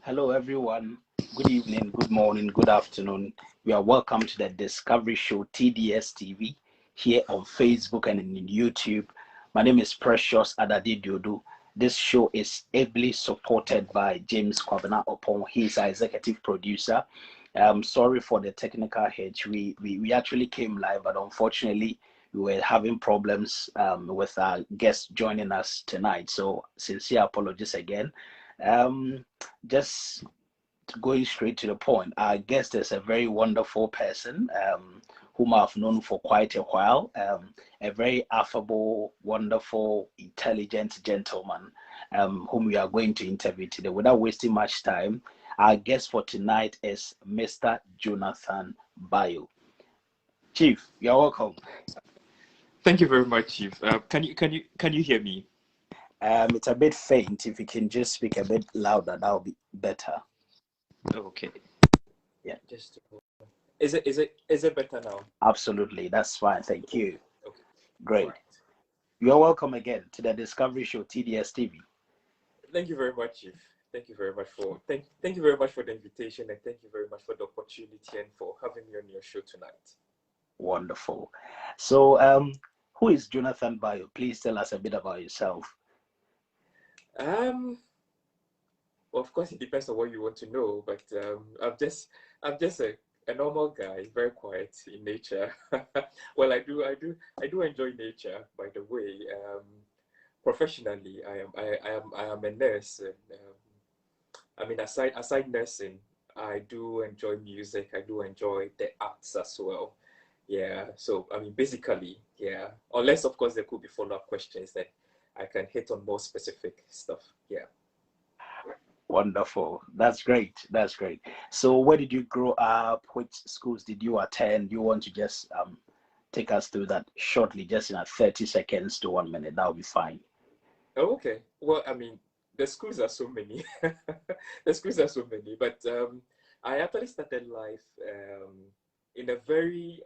Hello, everyone. Good evening, good morning, good afternoon. You are welcome to the Discovery Show TDS TV here on Facebook and in YouTube. My name is Precious Adadidiodu. This show is ably supported by James Kwabena Opon. He is our executive producer. Sorry for the technical hitch. We actually came live, but unfortunately, we were having problems with our guest joining us tonight. So, sincere apologies again. Just going straight to the point, our guest is a very wonderful person whom I've known for quite a while. A very affable, wonderful, intelligent gentleman whom we are going to interview today. Without wasting much time, our guest for tonight is Mr. Jonathan Bayuo. Chief, you're welcome. Thank you very much, Chief. Can you hear me? It's a bit faint. If you can just speak a bit louder, that would be better. Okay. Yeah. Just is it better now? Absolutely. That's fine. Thank you. Okay. Great. Right. You're welcome again to the Discovery Show TDS TV. Thank you very much, Chief. Thank you very much for thank you very much for the invitation, and thank you very much for the opportunity and for having me on your show tonight. Wonderful. So who is Jonathan Bayuo? Please tell us a bit about yourself. Well, of course, it depends on what you want to know, but I'm just a normal guy, very quiet in nature. Well, I do enjoy nature. By the way, professionally, I am a nurse. And, I mean, aside nursing, I do enjoy music. I do enjoy the arts as well. Yeah. So I mean, basically, yeah. Unless, of course, there could be follow-up questions that I can hit on more specific stuff. Yeah. Wonderful. That's great. That's great. So where did you grow up? Which schools did you attend? You want to just take us through that shortly, just in 30 seconds to 1 minute? That will be fine. Oh, okay. Well, I mean, the schools are so many. The schools are so many, but I actually started life in a very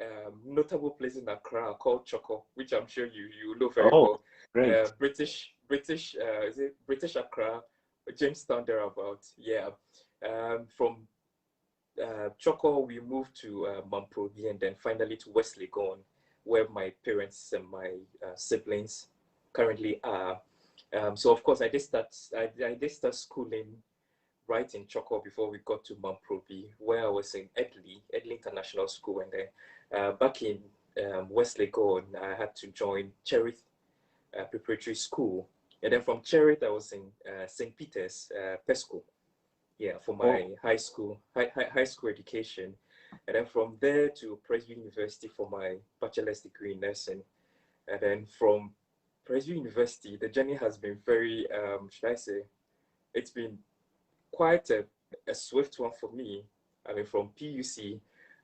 notable place in Accra called Choco, which I'm sure you know very well. Great. British, is it British Accra, Jamestown thereabout? Yeah. From Choco, we moved to Mamprobi, and then finally to West Legon, where my parents and my siblings currently are. So of course, I did start schooling right in Choco before we got to Mamprobi, where I was in Edley International School, and then back in West Legon, I had to join Cherith Preparatory School, and then from Cherith, I was in St. Peter's Pesco, yeah, for my high school education, and then from there to Presby University for my bachelor's degree in nursing, and then from Presby University, the journey has been very, should I say, it's been quite a swift one for me. I mean, from PUC,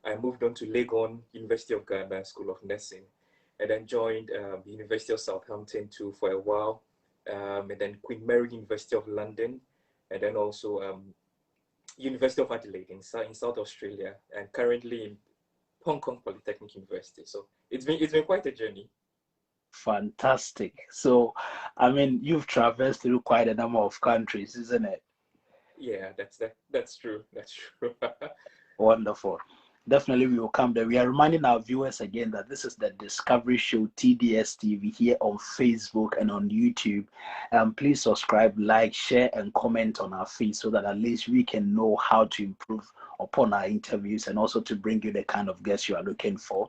I moved on to Legon, University of Ghana School of Nursing, and then joined the University of Southampton too for a while, and then Queen Mary University of London, and then also University of Adelaide in South Australia, and currently in Hong Kong Polytechnic University. So it's been quite a journey. Fantastic. So, I mean, you've traversed through quite a number of countries, isn't it? Yeah, that's true. That's true. Wonderful. Definitely, we will come there. We are reminding our viewers again that this is the Discovery Show TDS TV here on Facebook and on YouTube. Please subscribe, like, share, and comment on our feed so that at least we can know how to improve upon our interviews and also to bring you the kind of guests you are looking for.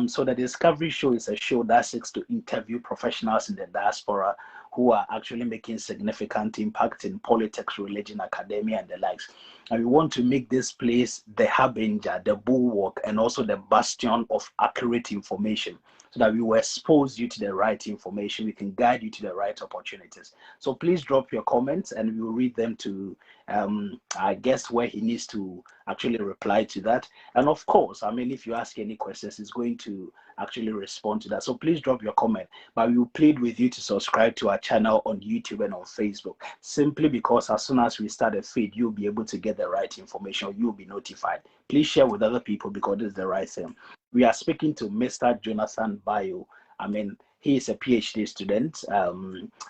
So the Discovery Show is a show that seeks to interview professionals in the diaspora who are actually making significant impact in politics, religion, academia, and the likes. And we want to make this place the harbinger, the bulwark, and also the bastion of accurate information so that we will expose you to the right information. We can guide you to the right opportunities. So please drop your comments and we will read them to our guest where he needs to actually reply to that. And of course, I mean, if you ask any questions, he's going to actually respond to that. So please drop your comment, but we will plead with you to subscribe to our channel on YouTube and on Facebook, simply because as soon as we start a feed, you'll be able to get the right information. You'll be notified. Please share with other people because this is the right thing. We are speaking to Mr. Jonathan Bayuo. I mean, he is a PhD student,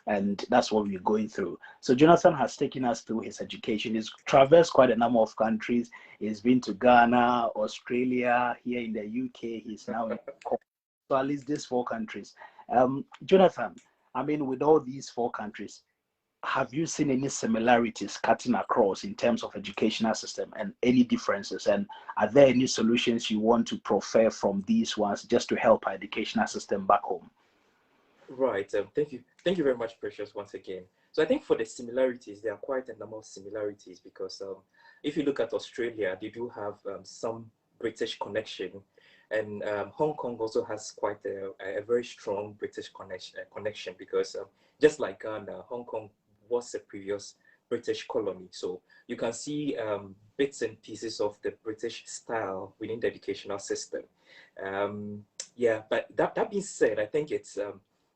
and that's what we're going through. So Jonathan has taken us through his education. He's traversed quite a number of countries. He's been to Ghana, Australia, here in the UK. He's now in so at least these 4 countries. Jonathan, I mean, with all these 4 countries, have you seen any similarities cutting across in terms of educational system and any differences? And are there any solutions you want to prefer from these ones just to help our educational system back home? Right. Thank you very much, Precious, once again. So I think for the similarities, there are quite a number of similarities because if you look at Australia, they do have some British connection, and Hong Kong also has quite a very strong British connection because just like Ghana, Hong Kong was a previous British colony. So you can see bits and pieces of the British style within the educational system. Yeah, but that being said, I think it's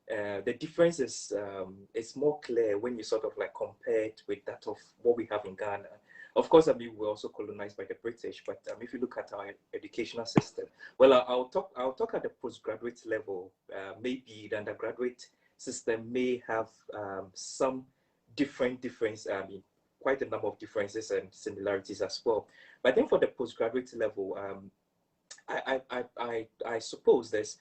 the difference is more clear when you sort of like compare it with that of what we have in Ghana. Of course, I mean, we're also colonized by the British, but if you look at our educational system, well, I'll talk at the postgraduate level. Maybe the undergraduate system may have some difference. I mean, quite a number of differences and similarities as well. But I think for the postgraduate level, I suppose there's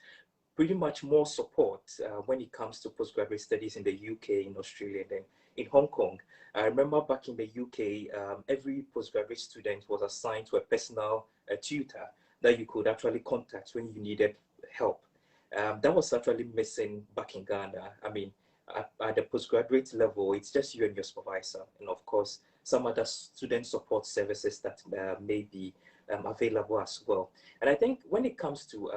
pretty much more support when it comes to postgraduate studies in the UK, in Australia, and then in Hong Kong. I remember back in the UK, every postgraduate student was assigned to a personal tutor that you could actually contact when you needed help. That was actually missing back in Ghana. I mean, at the postgraduate level, it's just you and your supervisor, and of course, some other student support services that may be available as well. And I think when it comes to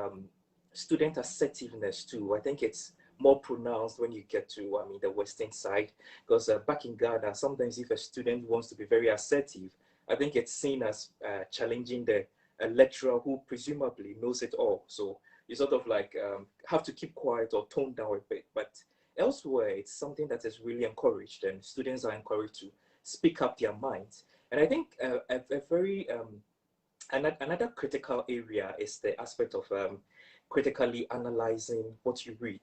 student assertiveness too, I think it's more pronounced when you get to, I mean, the Western side, because back in Ghana, sometimes if a student wants to be very assertive, I think it's seen as challenging the lecturer who presumably knows it all. So you sort of like have to keep quiet or tone down a bit. But elsewhere, it's something that is really encouraged, and students are encouraged to speak up their minds. And I think a very another critical area is the aspect of critically analyzing what you read.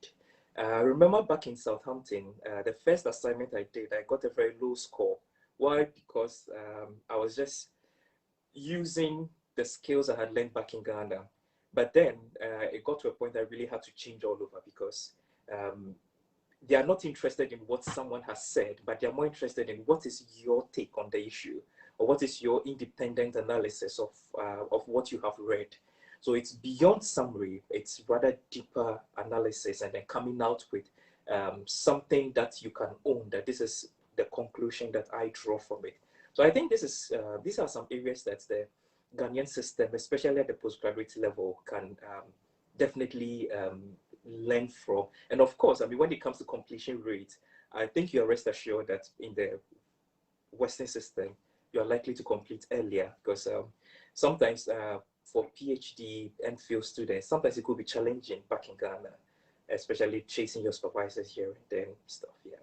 Remember back in Southampton, the first assignment I did, I got a very low score. Why? Because I was just using the skills I had learned back in Ghana. But then it got to a point I really had to change all over because they are not interested in what someone has said, but they're more interested in what is your take on the issue, or what is your independent analysis of what you have read. So it's beyond summary, it's rather deeper analysis and then coming out with something that you can own, that this is the conclusion that I draw from it. So I think these are some areas that the Ghanaian system, especially at the postgraduate level, can definitely learn from. And of course, I mean, when it comes to completion rate, I think you're rest assured that in the Western system, you're likely to complete earlier because sometimes for PhD and field students, sometimes it could be challenging back in Ghana, especially chasing your supervisors here and there and stuff. Yeah.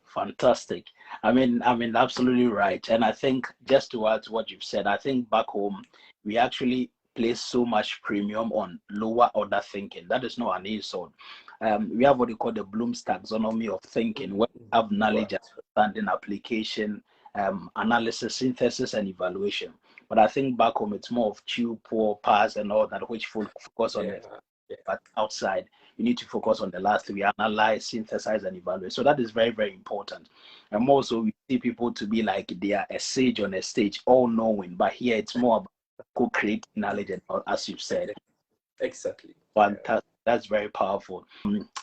Fantastic. I mean, absolutely right. And I think just to add to what you've said, I think back home we actually place so much premium on lower order thinking. That is not an insult. We have what you call the Bloom's taxonomy of thinking, where we have knowledge, understanding, application, analysis, synthesis, and evaluation. But I think back home it's more of chew, pour, pass, and all that, which focus on it. But outside, you need to focus on the last three: analyze, synthesize, and evaluate. So that is very, very important. And also, we see people to be like they are a sage on a stage, all knowing. But here, it's more about co-creating knowledge, and all, as you've said. Exactly. Fantastic. That's very powerful.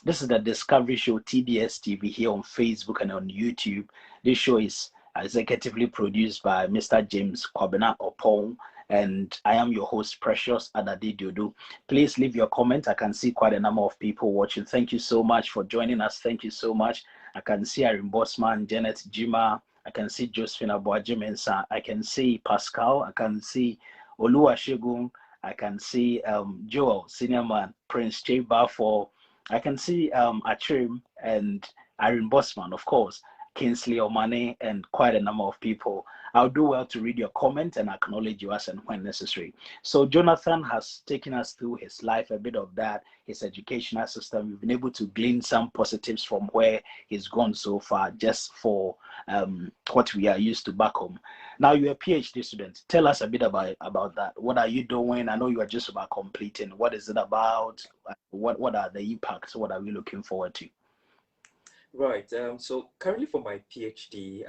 This is the Discovery Show TDS TV here on Facebook and on YouTube. This show is executively produced by Mr. James Kwabena Opong, and I am your host, Precious Adadidiodu. Please leave your comment. I can see quite a number of people watching. Thank you so much for joining us. Thank you so much. I can see Irene Bossman, Janet Jima. I can see Josephine Aboajimensa. I can see Pascal. I can see Oluwasegun. I can see Joel, Senior Man, Prince J. Barfor. I can see Achim and Irene Bossman, of course. Kingsley Omane, and quite a number of people. I'll do well to read your comment and acknowledge you as and when necessary. So Jonathan has taken us through his life, a bit of that, his educational system. We've been able to glean some positives from where he's gone so far, just for what we are used to back home. Now you're a PhD student. Tell us a bit about that. What are you doing? I know you are just about completing. What is it about? What are the impacts? What are we looking forward to? Right. So currently for my PhD,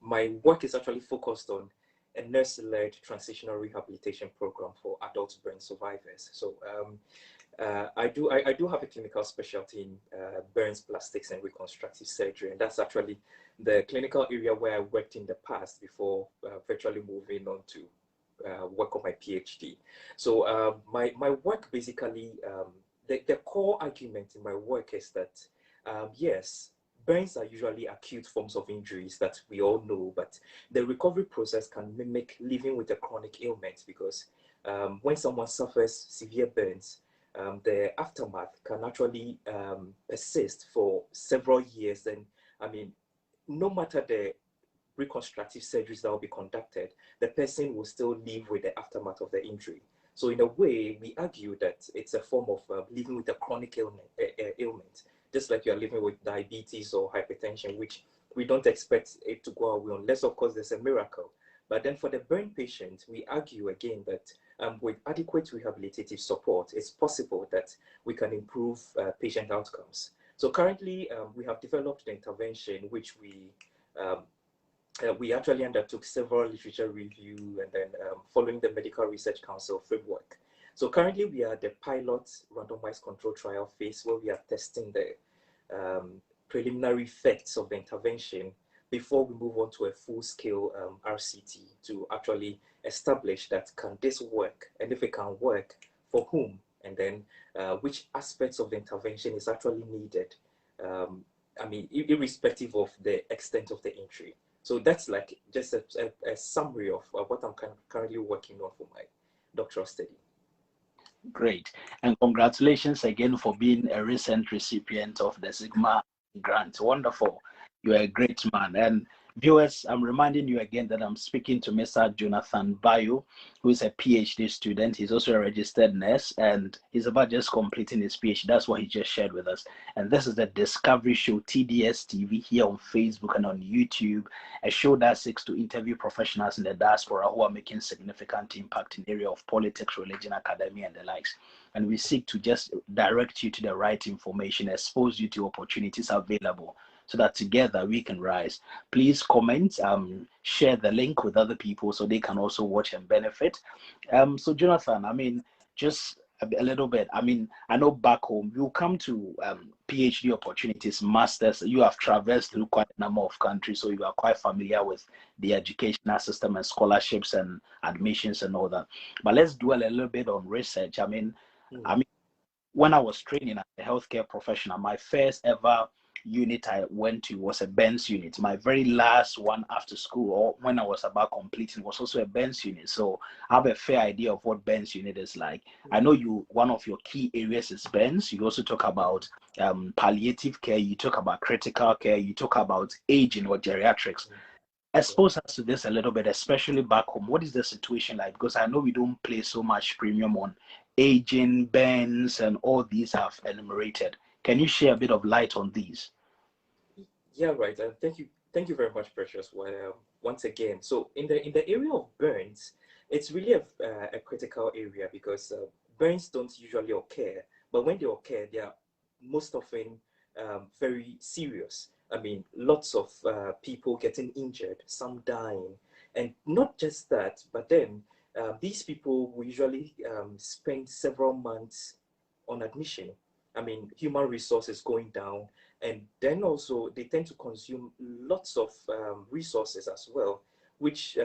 my work is actually focused on a nurse-led transitional rehabilitation program for adult burn survivors. So I do have a clinical specialty in burns, plastics, and reconstructive surgery, and that's actually the clinical area where I worked in the past before virtually moving on to work on my PhD. So my work basically, the core argument in my work is that yes, burns are usually acute forms of injuries that we all know, but the recovery process can mimic living with a chronic ailment because when someone suffers severe burns, the aftermath can actually persist for several years. And I mean, no matter the reconstructive surgeries that will be conducted, the person will still live with the aftermath of the injury. So in a way, we argue that it's a form of living with a chronic ailment, just like you're living with diabetes or hypertension, which we don't expect it to go away unless, of course, there's a miracle. But then for the burn patient, we argue again that with adequate rehabilitative support, it's possible that we can improve patient outcomes. So currently, we have developed an intervention which we actually undertook several literature review and then following the Medical Research Council framework. So currently we are at the pilot randomized control trial phase where we are testing the preliminary effects of the intervention before we move on to a full-scale RCT to actually establish that can this work, and if it can work, for whom, and then which aspects of the intervention is actually needed. I mean, irrespective of the extent of the injury. So that's like just a summary of what I'm currently working on for my doctoral study. Great. And congratulations again for being a recent recipient of the Sigma grant. Wonderful. You're a great man. And viewers, I'm reminding you again that I'm speaking to Mr. Jonathan Bayuo, who is a PhD student. He's also a registered nurse, and he's about just completing his PhD. That's what he just shared with us. And this is the Discovery Show, TDS TV, here on Facebook and on YouTube, a show that seeks to interview professionals in the diaspora who are making significant impact in the area of politics, religion, academia, and the likes. And we seek to just direct you to the right information, expose you to opportunities available, so that together we can rise. Please comment, share the link with other people so they can also watch and benefit. So Jonathan, I mean, just a little bit. I mean, I know back home you come to PhD opportunities, masters. You have traversed through quite a number of countries, so you are quite familiar with the educational system and scholarships and admissions and all that. But let's dwell a little bit on research. I mean, when I was training as a healthcare professional, my first ever unit I went to was a Benz unit. My very last one after school, or when I was about completing, was also a Benz unit. So I have a fair idea of what Benz unit is like. I know one of your key areas is Benz. You also talk about palliative care. You talk about critical care. You talk about aging or geriatrics. Expose us to this a little bit, especially back home. What is the situation like? Because I know we don't place so much premium on aging, burns, and all these have enumerated. Can you share a bit of light on these? Yeah, right. Thank you very much, Precious. Once again, so in the area of burns, it's really a critical area because burns don't usually occur, but when they occur, they are most often very serious. I mean, lots of people getting injured, some dying, and not just that, but then these people will usually spend several months on admission. I mean, human resources going down, and then also they tend to consume lots of resources as well, which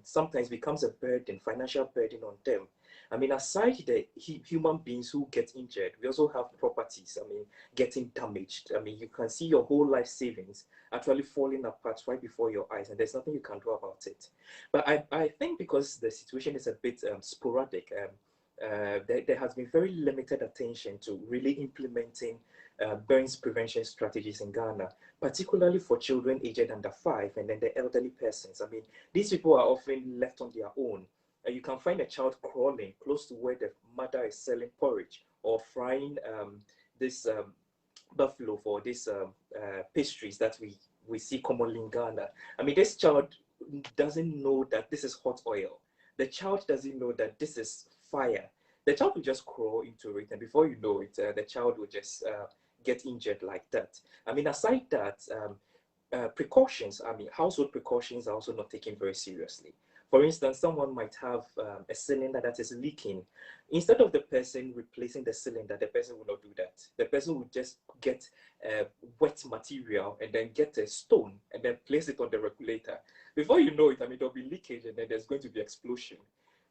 sometimes becomes a burden, financial burden on them. I mean, aside the human beings who get injured, we also have properties, I mean, getting damaged. I mean, you can see your whole life savings actually falling apart right before your eyes, and there's nothing you can do about it. But I think because the situation is a bit sporadic, there has been very limited attention to really implementing burns prevention strategies in Ghana, particularly for children aged under 5 and then the elderly persons. I mean, these people are often left on their own. You can find a child crawling close to where the mother is selling porridge or frying this buffalo for these pastries that we see commonly in Ghana. I mean, this child doesn't know that this is hot oil. The child doesn't know that this is fire. The child will just crawl into it, and before you know it, the child will just get injured like that. I mean, aside that, precautions, I mean, household precautions are also not taken very seriously. For instance, someone might have a cylinder that is leaking. Instead of the person replacing the cylinder, the person will not do that. The person will just get wet material and then get a stone and then place it on the regulator. Before you know it, I mean, there'll be leakage and then there's going to be explosion.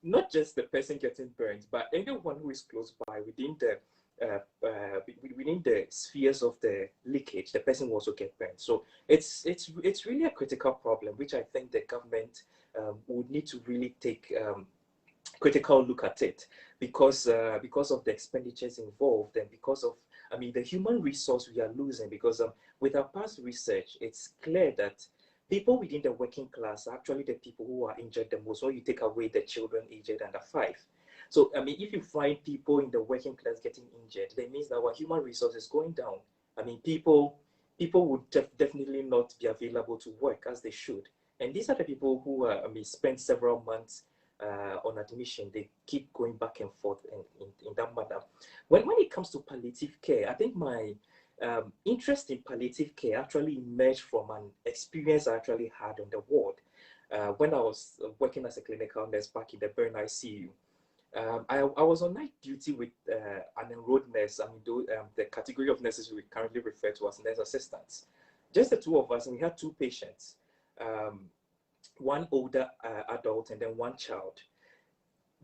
Not just the person getting burned, but anyone who is close by within the spheres of the leakage, the person will also get burned. So it's really a critical problem, which I think the government would need to really take critical look at it, because of the expenditures involved and because of, I mean, the human resource we are losing. Because with our past research, it's clear that people within the working class are actually the people who are injured the most when you take away the children aged under 5. So, I mean, if you find people in the working class getting injured, that means that our human resource is going down. I mean, people would definitely not be available to work as they should. And these are the people who, I mean, spend several months on admission. They keep going back and forth in that manner. When it comes to palliative care, I think my interest in palliative care actually emerged from an experience I actually had on the ward. When I was working as a clinical nurse back in the burn ICU, I was on night duty with an enrolled nurse. I mean, the category of nurses we currently refer to as nurse assistants. Just the two of us, and we had 2 patients, one older adult and then one child.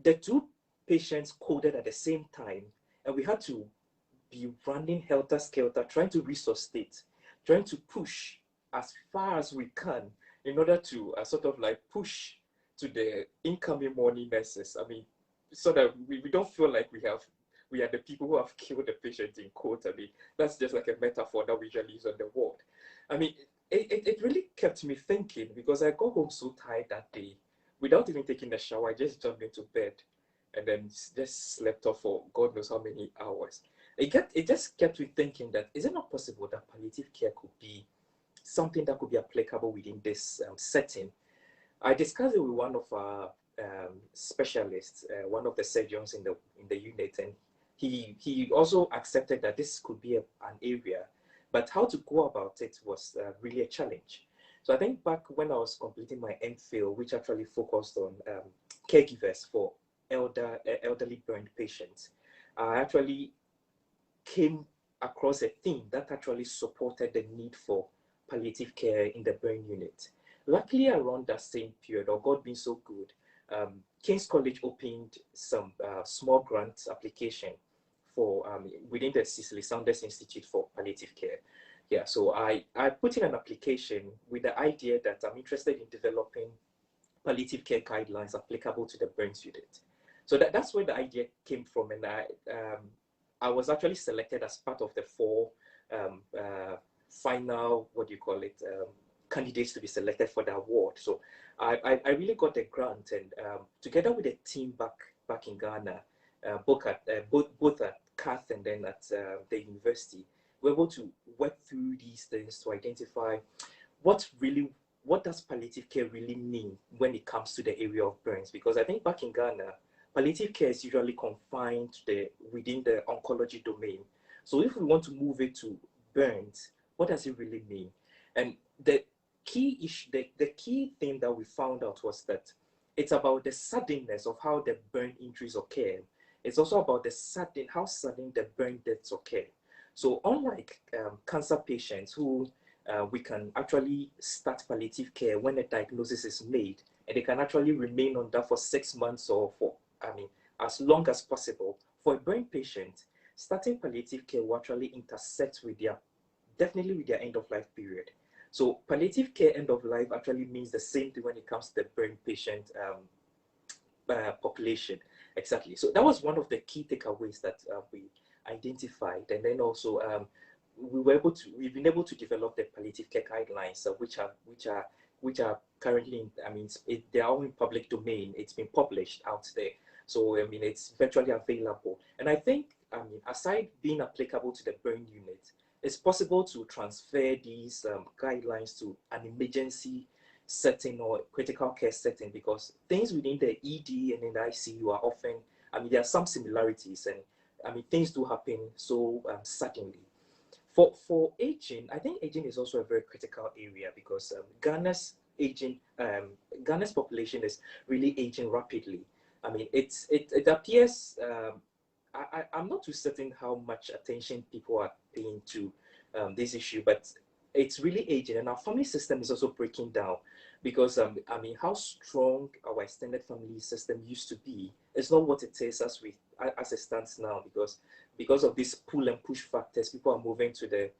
The 2 patients coded at the same time, and we had to be running helter-skelter, trying to resuscitate, trying to push as far as we can in order to sort of like push to the incoming morning nurses. I mean, so that we don't feel like we are the people who have killed the patient, in quote. I mean, that's just like a metaphor that we usually use on the ward. I mean, it really kept me thinking, because I got home so tired that day. Without even taking a shower, I just jumped into bed and then just slept off for God knows how many hours. It just kept me thinking that, is it not possible that palliative care could be something that could be applicable within this setting? I discussed it with one of our specialists, one of the surgeons in the unit, and he also accepted that this could be an area, but how to go about it was really a challenge. So I think back when I was completing my MPhil, which actually focused on caregivers for elderly burned patients, I actually came across a theme that actually supported the need for palliative care in the burn unit. Luckily, around that same period, or God being so good, King's College opened some small grant application for within the Cicely Saunders Institute for Palliative Care. Yeah, so I put in an application with the idea that I'm interested in developing palliative care guidelines applicable to the burns unit. So that's where the idea came from, and I was actually selected as part of the 4 final, what do you call it, candidates to be selected for the award. So I really got a grant, and together with a team back in Ghana, both at Cath and then at the university, we're able to work through these things to identify what does palliative care really mean when it comes to the area of burns. Because I think back in Ghana, palliative care is usually confined to within the oncology domain. So if we want to move it to burns, what does it really mean? And the key issue, the key thing that we found out was that it's about the suddenness of how the burn injuries occur. It's also about how sudden the burn deaths occur. So unlike cancer patients who we can actually start palliative care when a diagnosis is made, and they can actually remain on that for 6 months or for, I mean, as long as possible. For a burn patient, starting palliative care will actually intersect with definitely with their end of life period. So palliative care end of life actually means the same thing when it comes to the burn patient population. Exactly. So that was one of the key takeaways that we identified, and then also we've been able to develop the palliative care guidelines, which are currently in, I mean, they are all in public domain. It's been published out there, so I mean, it's virtually available. And I think, I mean, aside being applicable to the burn unit, it's possible to transfer these guidelines to an emergency setting or critical care setting, because things within the ED and in the ICU are often, I mean, there are some similarities, and I mean, things do happen so suddenly. For aging, I think aging is also a very critical area, because Ghana's population is really aging rapidly. I mean, it appears, I'm not too certain how much attention people are paying to this issue, but it's really aging, and our family system is also breaking down, because I mean, how strong our extended family system used to be is not what it is as it stands now, because of these pull and push factors. People are moving to the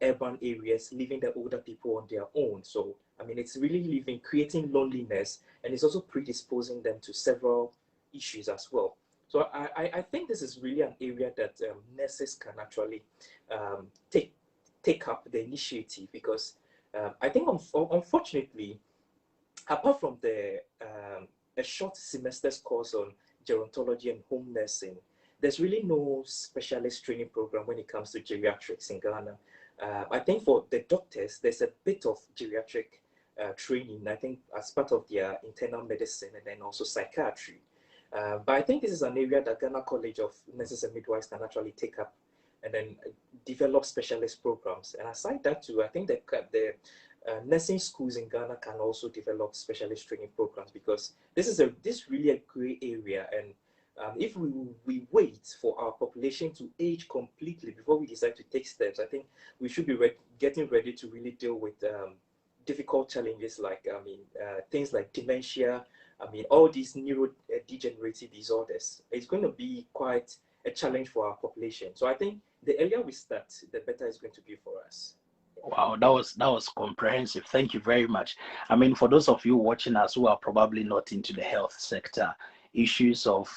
urban areas, leaving the older people on their own. So I mean, it's really creating loneliness, and it's also predisposing them to several issues as well. So I think this is really an area that nurses can actually take up the initiative, because I think unfortunately, apart from the a short semester's course on gerontology and home nursing, there's really no specialist training program when it comes to geriatrics in Ghana. I think for the doctors, there's a bit of geriatric training, I think, as part of their internal medicine and then also psychiatry. But I think this is an area that Ghana College of Nurses and Midwives can actually take up and then develop specialist programs. And aside that too, I think the nursing schools in Ghana can also develop specialist training programs, because this really a gray area. And if we wait for our population to age completely before we decide to take steps, I think we should be getting ready to really deal with difficult challenges, like, I mean, things like dementia. I mean, all these neurodegenerative disorders. It's going to be quite a challenge for our population. So I think the earlier we start, the better it's going to be for us. Wow, that was comprehensive. Thank you very much. I mean, for those of you watching us who are probably not into the health sector, issues of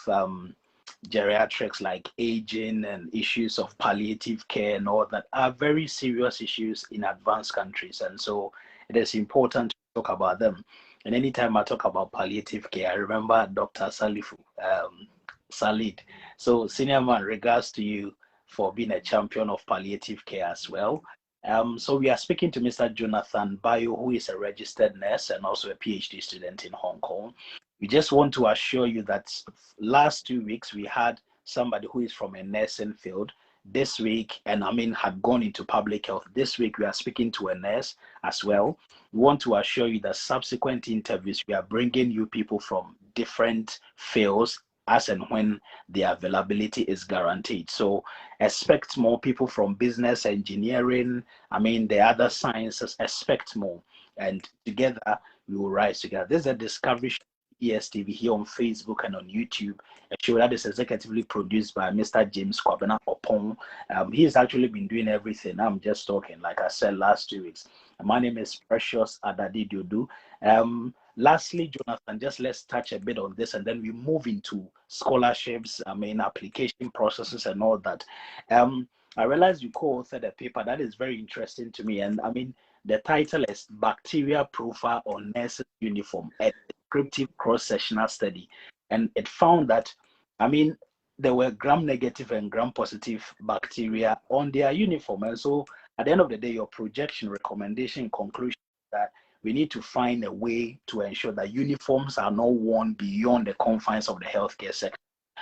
geriatrics like aging and issues of palliative care and all that are very serious issues in advanced countries, and so it is important to talk about them. And anytime I talk about palliative care, I remember Dr. Salid. So, senior man, regards to you for being a champion of palliative care as well. So we are speaking to Mr. Jonathan Bayuo, who is a registered nurse and also a PhD student in Hong Kong. We just want to assure you that last 2 weeks we had somebody who is from a nursing field. This week, and I mean, had gone into public health. This week we are speaking to a nurse as well. We want to assure you that subsequent interviews, we are bringing you people from different fields as and when the availability is guaranteed. So expect more people from business, engineering, I mean, the other sciences, expect more. And together, we will rise together. This is a Discovery ESTV here on Facebook and on YouTube, a show that is executively produced by Mr. James Kwabena Opon. He has actually been doing everything. I'm just talking, like I said, last 2 weeks. My name is Precious Adadi Dudu. Lastly, Jonathan, just let's touch a bit on this and then we move into scholarships, I mean, application processes and all that. I realized you co-authored a paper that is very interesting to me. And I mean, the title is Bacteria Profile on Nurses Uniform, a descriptive cross-sectional study. And it found that, I mean, there were gram-negative and gram-positive bacteria on their uniform. And so at the end of the day, your projection, recommendation, conclusion that we need to find a way to ensure that uniforms are not worn beyond the confines of the healthcare sector.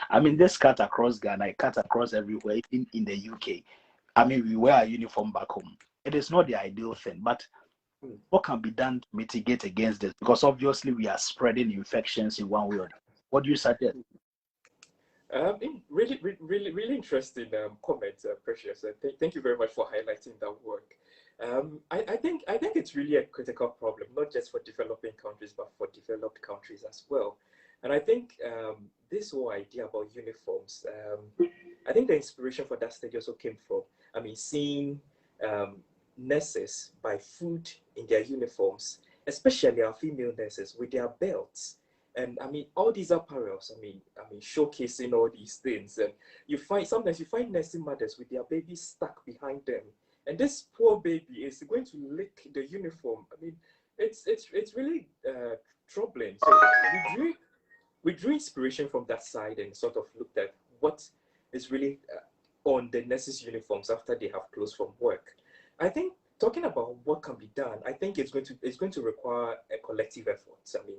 I mean, this cut across Ghana, it cut across everywhere, in the UK. I mean, we wear a uniform back home. It is not the ideal thing, but what can be done to mitigate against this? Because obviously we are spreading infections in one way or another. What do you suggest? Really interesting comment, Precious. Thank you very much for highlighting that work. I think it's really a critical problem, not just for developing countries, but for developed countries as well. And I think this whole idea about uniforms, I think the inspiration for that study also came from, I mean, seeing nurses buy food in their uniforms, especially our female nurses with their belts. And I mean, all these apparels, showcasing all these things. And sometimes you find nursing mothers with their babies stuck behind them. And this poor baby is going to lick the uniform. I mean, it's really troubling. So we drew inspiration from that side and sort of looked at what is really on the nurses' uniforms after they have closed from work. I think talking about what can be done, I think it's going to require a collective effort. I mean,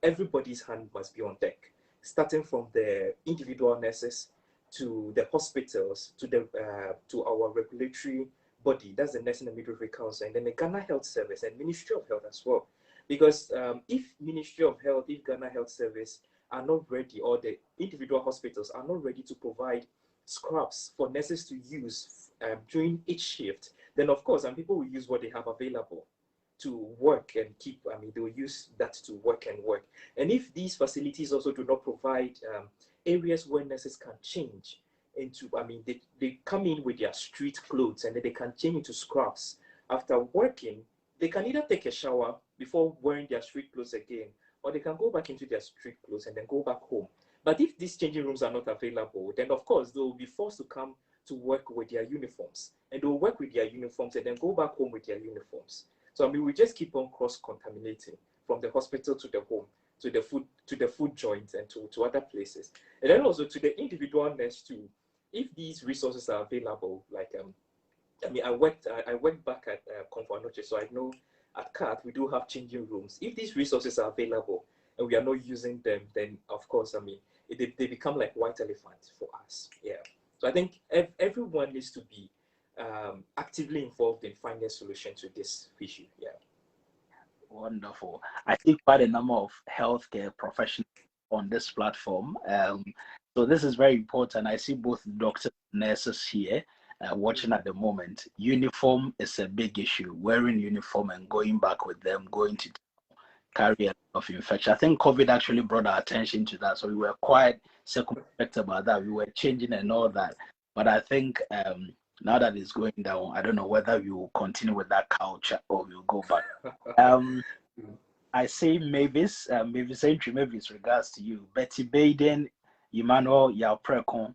everybody's hand must be on deck, starting from the individual nurses to the hospitals to our regulatory body, that's the Nursing and Midwifery Council, and then the Ghana Health Service and Ministry of Health as well. Because if Ministry of Health, if Ghana Health Service are not ready, or the individual hospitals are not ready to provide scrubs for nurses to use during each shift, then of course, people will use what they have available to work and keep. I mean, they will use that to work and work. And if these facilities also do not provide areas where nurses can change into, I mean, they come in with their street clothes and then they can change into scrubs. After working, they can either take a shower before wearing their street clothes again, or they can go back into their street clothes and then go back home. But if these changing rooms are not available, then of course they will be forced to come to work with their uniforms, and they'll work with their uniforms and then go back home with their uniforms. So I mean, we just keep on cross-contaminating from the hospital to the home, to the food joint, and to other places. And then also to the individual nurse too. If these resources are available, like I worked back at Comfort, so I know at CAT we do have changing rooms. If these resources are available and we are not using them, then of course, I mean, they become like white elephants for us. Yeah. So I think everyone needs to be actively involved in finding a solution to this issue. Yeah. Wonderful. I see quite a number of healthcare professionals on this platform. So this is very important. I see both doctors and nurses here watching at the moment. Uniform is a big issue. Wearing uniform and going back with them, going to carry a lot of infection. I think COVID actually brought our attention to that. So we were quite circumspect about that. We were changing and all that. But I think now that it's going down, I don't know whether we will continue with that culture or we'll go back. I say Mavis, Mavis Entry, Mavis, regards to you. Betty Baden, Emmanuel, Yaprekon,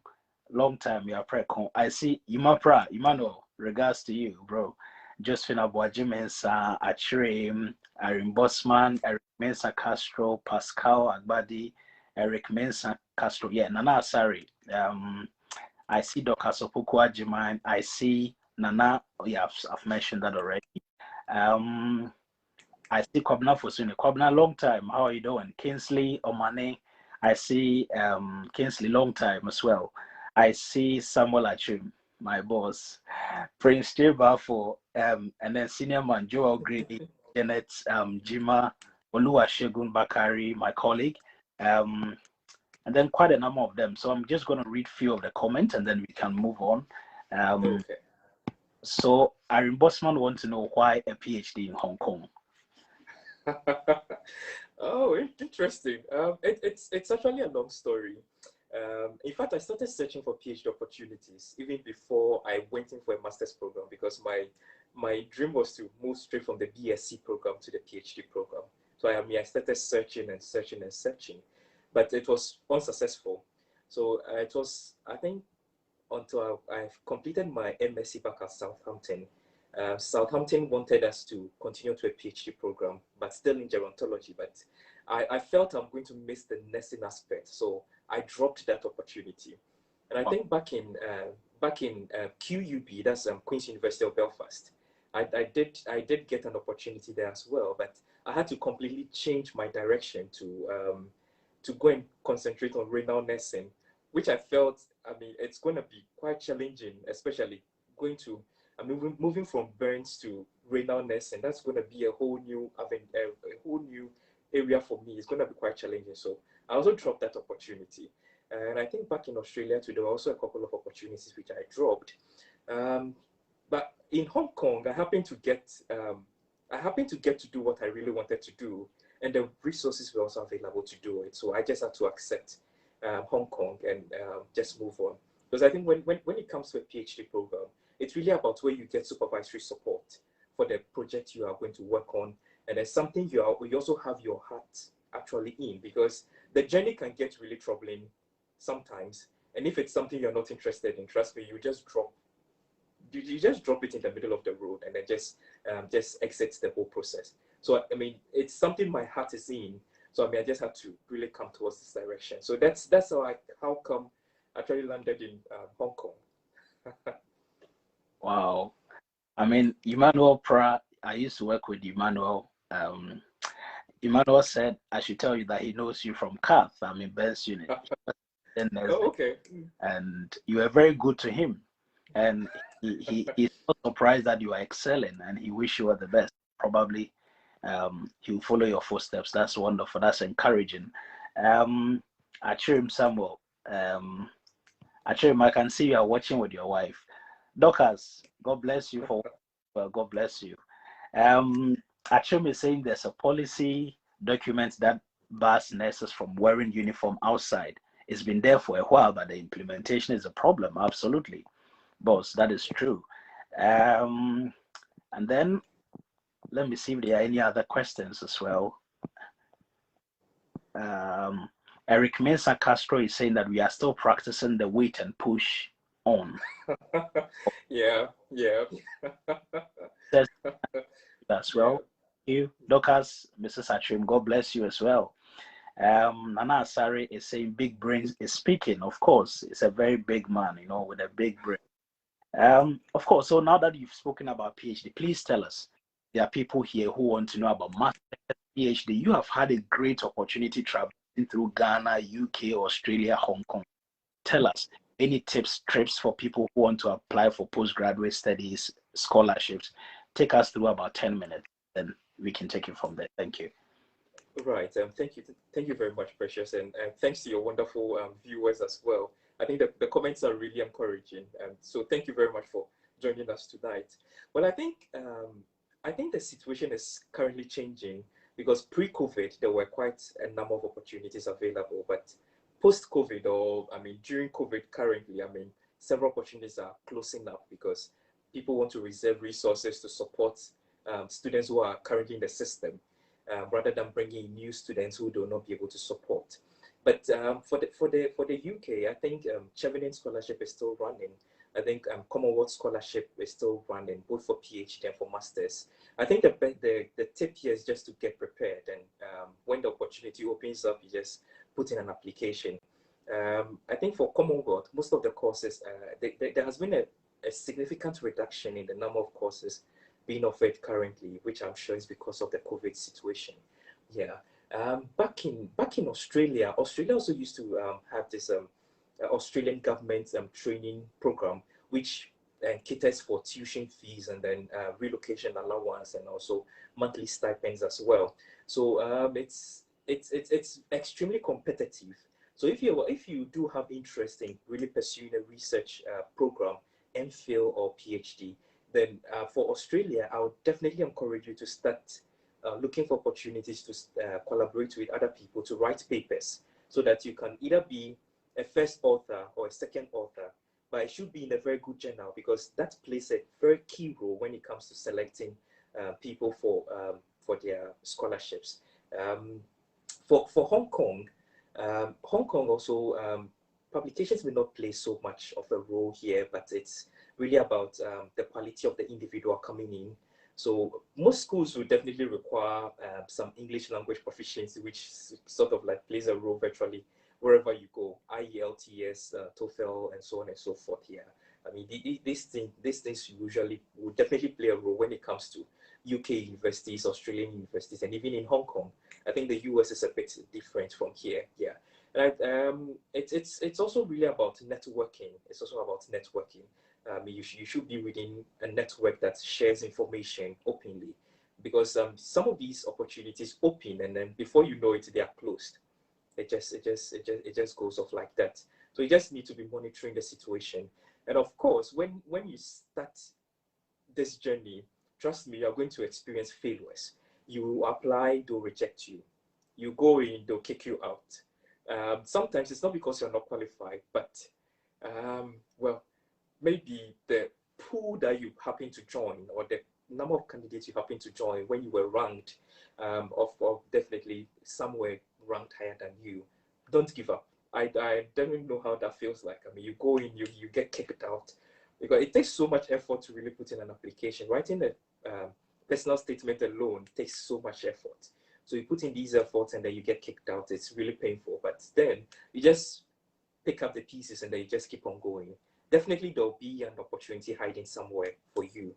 long time Yaprekon. I see Emmanuel, regards to you, bro. Josephine Abuaji Mensa, Achrim, Arim Bosman, Eric Mensa Castro, Pascal Agbadi, Eric Mensa Castro. Yeah, Nana Asari. I see Dr. Sopoku Ajiman. I see Nana. Yeah, I've mentioned that already. I see Kwabna Fosuni. Kwabna, long time. How are you doing? Kingsley Omane. I see Kingsley, long time as well. I see Samuel Achim, my boss. Prince Jebafo, and then senior man Joel Grady, Janet Jima, Oluwasegun Bakari, my colleague. And then quite a number of them. So I'm just going to read a few of the comments and then we can move on. Okay. So Arim Bosman wants to know why a PhD in Hong Kong. Oh, interesting. It's actually a long story. In fact, I started searching for PhD opportunities even before I went in for a master's program, because my dream was to move straight from the BSc program to the PhD program. So I started searching and searching and searching, but it was unsuccessful. So it was, I think, until I've completed my MSc back at Southampton. Southampton wanted us to continue to a PhD program, but still in gerontology. But I felt I'm going to miss the nursing aspect, so I dropped that opportunity. And I think back in QUB, that's Queen's University of Belfast, I did get an opportunity there as well, but I had to completely change my direction to go and concentrate on renal nursing, which I felt, I mean, it's going to be quite challenging, especially moving from burns to renal nursing. That's going to be a whole new area for me. It's going to be quite challenging. So I also dropped that opportunity. And I think back in Australia too, there were also a couple of opportunities which I dropped. But in Hong Kong, I happened to get to do what I really wanted to do, and the resources were also available to do it. So I just had to accept Hong Kong and just move on. Because I think when it comes to a PhD program, it's really about where you get supervisory support for the project you are going to work on, and there's something you also have your heart actually in, because the journey can get really troubling sometimes. And if it's something you're not interested in, trust me, you just drop it in the middle of the road and then just exit the whole process. So I mean, it's something my heart is in. So I mean, I just had to really come towards this direction. So that's how come I actually landed in Hong Kong. Wow. I mean, Emmanuel Pra, I used to work with Emmanuel. Emmanuel said I should tell you that he knows you from Cath. I'm in Ben's unit. Oh, okay. And you were very good to him. And he's not surprised that you are excelling, and he wish you all the best. Probably he'll follow your footsteps. That's wonderful. That's encouraging. Achirim Samuel, Achirim, I can see you are watching with your wife. Dorcas, God bless you for, well, God bless you. Achirim is saying there's a policy document that bars nurses from wearing uniform outside. It's been there for a while, but the implementation is a problem. Absolutely, boss, that is true. And then let me see if there are any other questions as well. Eric Mensah Castro is saying that we are still practicing the wait and push on. Yeah. As well. Yeah. You, Docas, Mrs. Achim, God bless you as well. Nana Asari is saying big brains is speaking. Of course, it's a very big man, with a big brain. Of course, so now that you've spoken about PhD, please tell us. There are people here who want to know about master PhD. You have had a great opportunity traveling through Ghana, UK, Australia, Hong Kong. Tell us any tips, trips for people who want to apply for postgraduate studies, scholarships. Take us through about 10 minutes, then we can take it from there. Thank you. Right. Thank you very much, Precious, and thanks to your wonderful viewers as well. I think the comments are really encouraging, so thank you very much for joining us tonight. Well, I think the situation is currently changing, because pre-COVID there were quite a number of opportunities available, but post-COVID, or I mean during COVID currently, I mean several opportunities are closing up because people want to reserve resources to support students who are currently in the system. Rather than bringing in new students who do not be able to support. But for the UK, I think Chevening Scholarship is still running. I think Commonwealth Scholarship is still running, both for PhD and for masters. I think the tip here is just to get prepared, and when the opportunity opens up, you just put in an application. I think for Commonwealth, most of the courses, there has been a significant reduction in the number of courses being offered currently, which I'm sure is because of the COVID situation. Yeah. Back in Australia also used to have this Australian government training program, which caters for tuition fees and then relocation allowance and also monthly stipends as well. So it's extremely competitive. So if you do have interest in really pursuing a research program, MPhil or PhD, then for Australia, I would definitely encourage you to start looking for opportunities to collaborate with other people to write papers, so that you can either be a first author or a second author, but it should be in a very good journal, because that plays a very key role when it comes to selecting people for their scholarships. For Hong Kong, also publications may not play so much of a role here, but it's really about the quality of the individual coming in. So most schools will definitely require some English language proficiency, which sort of like plays a role virtually wherever you go, IELTS, TOEFL, and so on and so forth here. I mean, these things usually will definitely play a role when it comes to UK universities, Australian universities, and even in Hong Kong. I think the US is a bit different from here. Yeah. And it's also really about networking. It's also about networking. You should be within a network that shares information openly, because some of these opportunities open and then before you know it, they are closed. It just goes off like that. So you just need to be monitoring the situation. And of course, when you start this journey, trust me, you're going to experience failures. You apply, they'll reject you. You go in, they'll kick you out. Sometimes it's not because you're not qualified, but well, maybe the pool that you happen to join, or the number of candidates you happen to join when you were ranked, of definitely somewhere ranked higher than you, don't give up. I don't even know how that feels like. I mean, you go in, you get kicked out, because it takes so much effort to really put in an application. Writing a personal statement alone takes so much effort. So you put in these efforts and then you get kicked out. It's really painful. But then you just pick up the pieces and then you just keep on going. Definitely there'll be an opportunity hiding somewhere for you.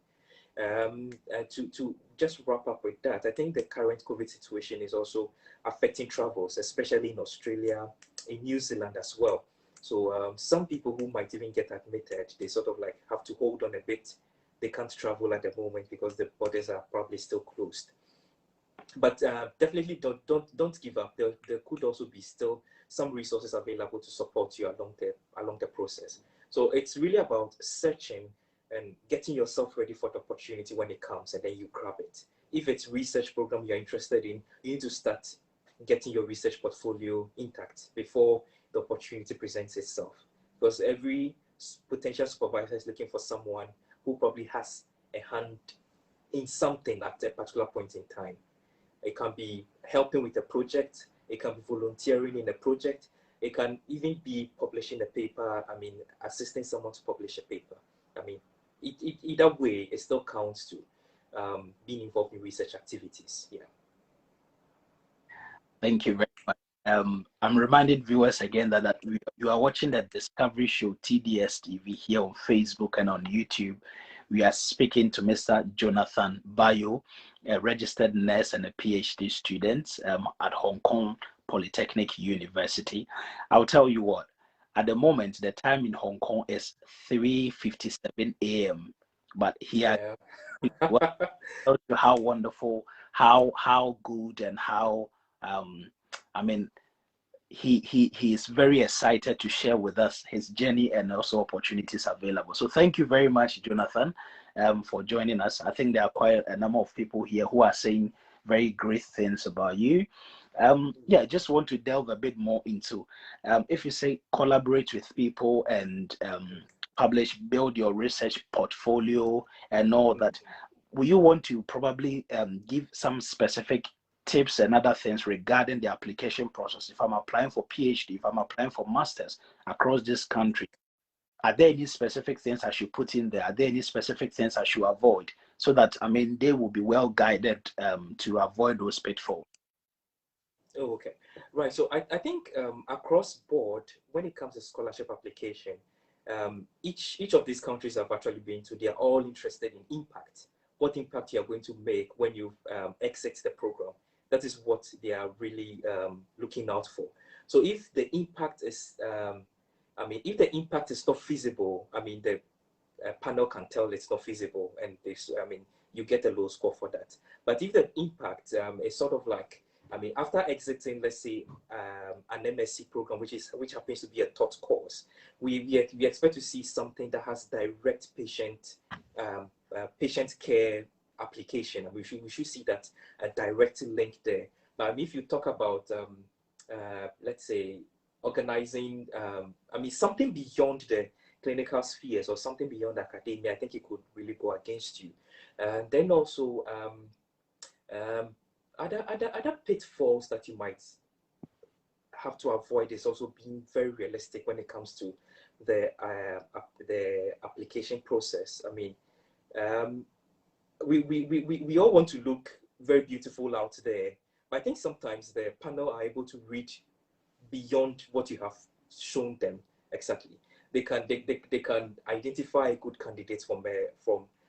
To just wrap up with that, I think the current COVID situation is also affecting travels, especially in Australia, in New Zealand as well. So some people who might even get admitted, they sort of like have to hold on a bit. They can't travel at the moment because the borders are probably still closed. But definitely don't give up. There could also be still some resources available to support you along the process. So it's really about searching and getting yourself ready for the opportunity when it comes, and then you grab it. If it's research program you're interested in, you need to start getting your research portfolio intact before the opportunity presents itself. Because every potential supervisor is looking for someone who probably has a hand in something at a particular point in time. It can be helping with a project. It can be volunteering in a project. It can even be publishing a paper. I mean, assisting someone to publish a paper. I mean, either way, it still counts to being involved in research activities. Yeah. Thank you very much. I'm reminding viewers again that you are watching the Discovery Show TDS TV here on Facebook and on YouTube. We are speaking to Mr. Jonathan Bayuo, a registered nurse and a PhD student at Hong Kong Polytechnic University. I'll tell you what, at the moment, the time in Hong Kong is 3:57 a.m. But here, well, tells you how wonderful, how good, and how I mean, he is very excited to share with us his journey and also opportunities available. So thank you very much, Jonathan, for joining us. I think there are quite a number of people here who are saying very great things about you. Yeah, I just want to delve a bit more into if you say collaborate with people and publish, build your research portfolio and all that. Will you want to probably give some specific tips and other things regarding the application process? If I'm applying for PhD, if I'm applying for masters across this country, are there any specific things I should put in there? Are there any specific things I should avoid so that, I mean, they will be well guided to avoid those pitfalls? Oh, okay. Right. So I think across board, when it comes to scholarship application, each of these countries I've actually been to, they are all interested in impact. What impact you are going to make when you exit the program. That is what they are really looking out for. So if the impact is, if the impact is not feasible, I mean, the panel can tell it's not feasible, and this, you get a low score for that. But if the impact is sort of like, after exiting, let's say, an MSc program, which happens to be a taught course, we expect to see something that has direct patient care application. We should see that a direct link there. But if you talk about, let's say, organizing, something beyond the clinical spheres or something beyond academia, I think it could really go against you. And then also, other pitfalls that you might have to avoid is also being very realistic when it comes to the application process. We all want to look very beautiful out there, but I think sometimes the panel are able to read beyond what you have shown them exactly. They can identify good candidates from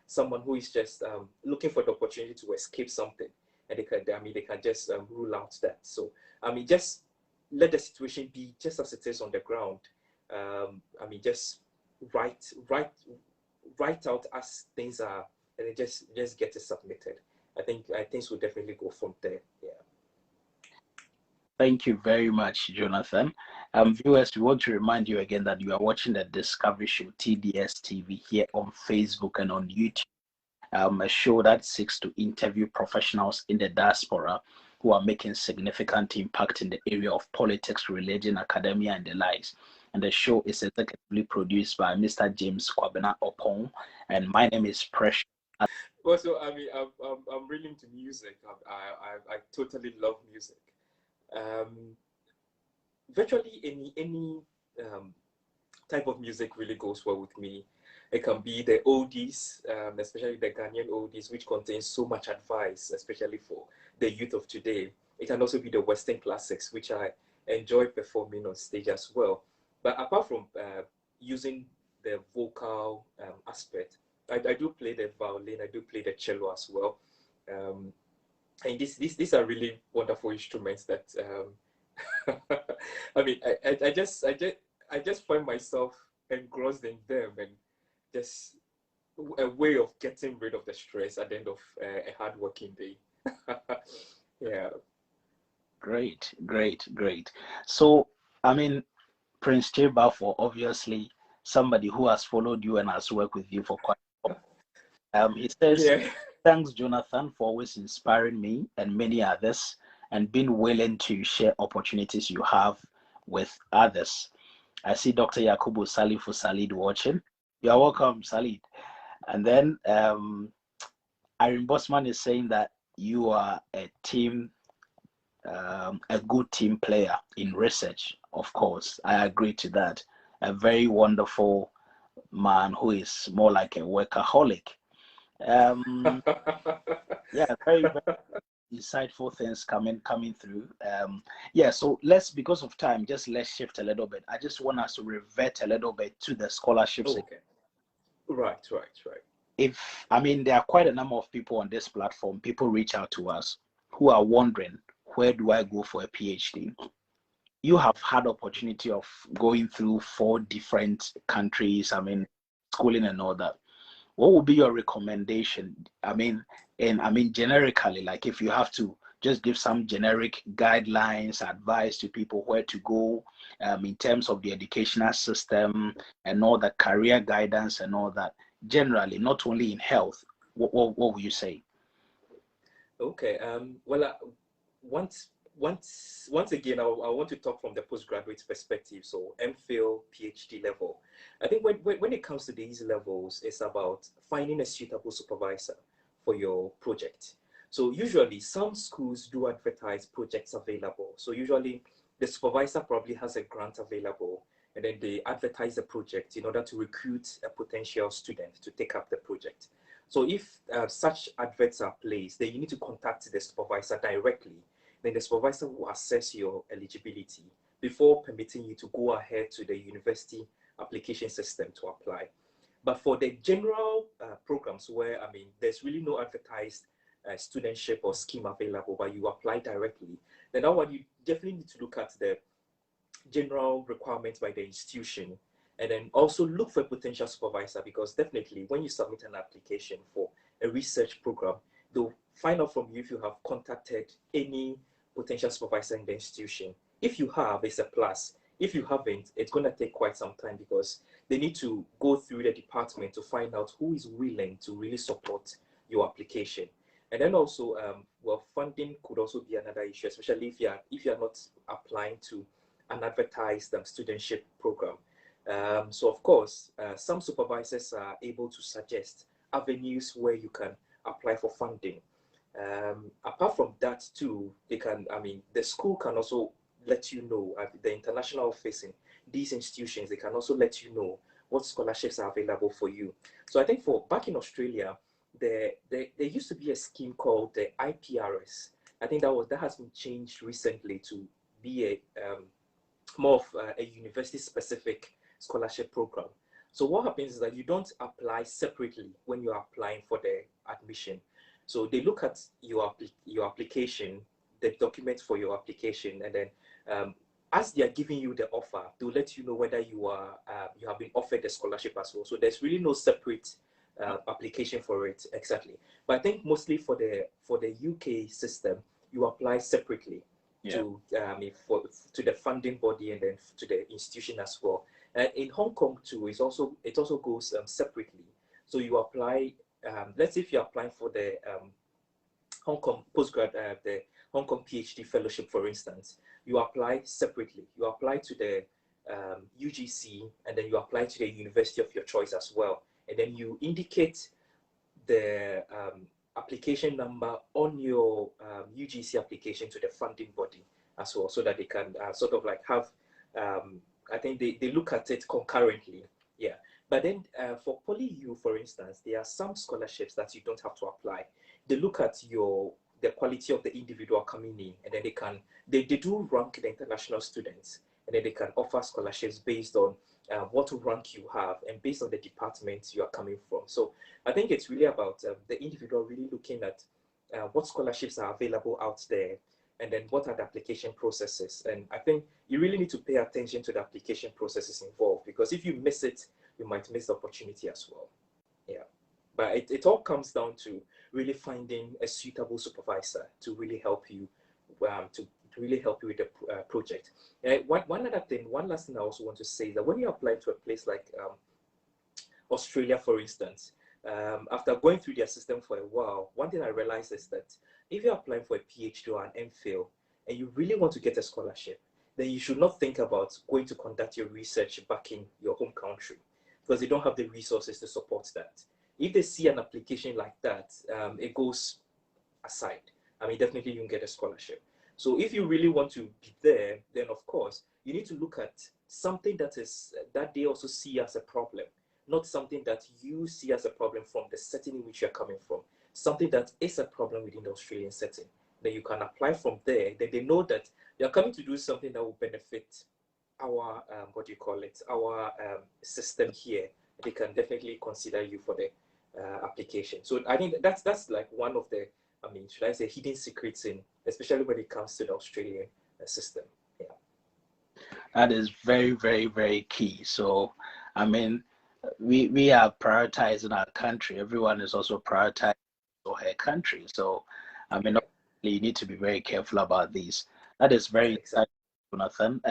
someone who is just looking for the opportunity to escape something, and they can just rule out that. So just let the situation be just as it is on the ground. Just write out as things are, and then just get it submitted. I think things will definitely go from there. Yeah. Thank you very much, Jonathan. Viewers, we want to remind you again that you are watching the Discovery Show TDS TV here on Facebook and on YouTube. A show that seeks to interview professionals in the diaspora who are making significant impact in the area of politics, religion, academia, and the likes. And the show is executively produced by Mr. James Kwabena Opong, and my name is Precious. Well, so I mean, I'm really into music. I totally love music. Um, Virtually any um, type of music really goes well with me. It can be the oldies, especially the Ghanaian oldies, which contains so much advice, especially for the youth of today. It can also be the Western classics, which I enjoy performing on stage as well. But apart from using the vocal aspect, I do play the violin, I do play the cello as well. Um, and these are really wonderful instruments that I mean, I just find myself engrossed in them, and just a way of getting rid of the stress at the end of a hard working day. Yeah. Great, great, great. So, I mean, Prince Chibafo, obviously somebody who has followed you and has worked with you for quite a while. He says, Yeah. thanks, Jonathan, for always inspiring me and many others and being willing to share opportunities you have with others. I see Dr. Yakubu Salifu Salid watching. You are welcome, Salid. And then Irene Bosman is saying that you are a good team player in research. Of course, I agree to that. A very wonderful man who is more like a workaholic. Um, yeah, very, very insightful things coming through. Yeah, so because of time, let's shift a little bit. I just want us to revert a little bit to the scholarships. Okay. Right, right, right. I mean, there are quite a number of people on this platform. People reach out to us who are wondering, where do I go for a PhD? You have had opportunity of going through 4 different countries, I mean, schooling and all that. What would be your recommendation? Generically, like if you have to just give some generic guidelines, advice to people where to go in terms of the educational system and all that, career guidance and all that, generally, not only in health, what would you say? Okay. Well, once again, I want to talk from the postgraduate perspective, so MPhil, PhD level. I think when it comes to these levels, it's about finding a suitable supervisor for your project. So usually, some schools do advertise projects available. So usually, the supervisor probably has a grant available, and then they advertise the project in order to recruit a potential student to take up the project. So if such adverts are placed, then you need to contact the supervisor directly. Then the supervisor will assess your eligibility before permitting you to go ahead to the university application system to apply. But for the general programs where, I mean, there's really no advertised studentship or scheme available, but you apply directly, then that one you definitely need to look at the general requirements by the institution, and then also look for a potential supervisor, because definitely when you submit an application for a research program, they'll find out from you if you have contacted any potential supervisor in the institution. If you have, it's a plus. If you haven't, it's going to take quite some time, because they need to go through the department to find out who is willing to really support your application. And then also, well, funding could also be another issue, especially if you're not applying to an advertised studentship program. So of course, some supervisors are able to suggest avenues where you can apply for funding. Apart from that too, the school can also let you know, the international office in these institutions, they can also let you know what scholarships are available for you. So I think back in Australia, there used to be a scheme called the IPRS. I think that has been changed recently to be a more of a university specific scholarship program. So what happens is that you don't apply separately when you're applying for the admission. So they look at your application, the documents for your application, and then as they are giving you the offer, they'll let you know whether you have been offered the scholarship as well. So there's really no separate application for it exactly. But I think mostly for the UK system, you apply separately. Yeah. To the funding body and then to the institution as well. And in Hong Kong too, it also goes separately. So you apply. Let's say if you're applying for the Hong Kong the Hong Kong PhD fellowship, for instance, you apply separately. You apply to the UGC, and then you apply to the university of your choice as well. And then you indicate the application number on your UGC application to the funding body as well, so that they can sort of like have, I think they look at it concurrently. Yeah. But then for PolyU, for instance, there are some scholarships that you don't have to apply. They look at the quality of the individual coming in, and then they do rank the international students, and then they can offer scholarships based on what rank you have and based on the department you are coming from. So I think it's really about the individual really looking at what scholarships are available out there, and then what are the application processes. And I think you really need to pay attention to the application processes involved, because if you miss it, you might miss the opportunity as well. Yeah. But it all comes down to really finding a suitable supervisor to really help you to really help you with the project. One last thing I also want to say is that when you apply to a place like Australia, for instance, after going through their system for a while, one thing I realized is that if you're applying for a PhD or an MPhil and you really want to get a scholarship, then you should not think about going to conduct your research back in your home country, because they don't have the resources to support that. If they see an application like that, it goes aside. I mean, definitely you can get a scholarship. So if you really want to be there, then of course, you need to look at something that they also see as a problem, not something that you see as a problem from the setting in which you're coming from, something that is a problem within the Australian setting. Then you can apply from there. Then they know that you're coming to do something that will benefit our, our system here. They can definitely consider you for the application. So I think that's like one of the, I mean, should I say, hidden secrets in, especially when it comes to the Australian system. Yeah. That is very, very, very key. So, I mean, we are prioritizing our country. Everyone is also prioritizing her country. So, I mean, you need to be very careful about these. That is very Exactly. Jonathan.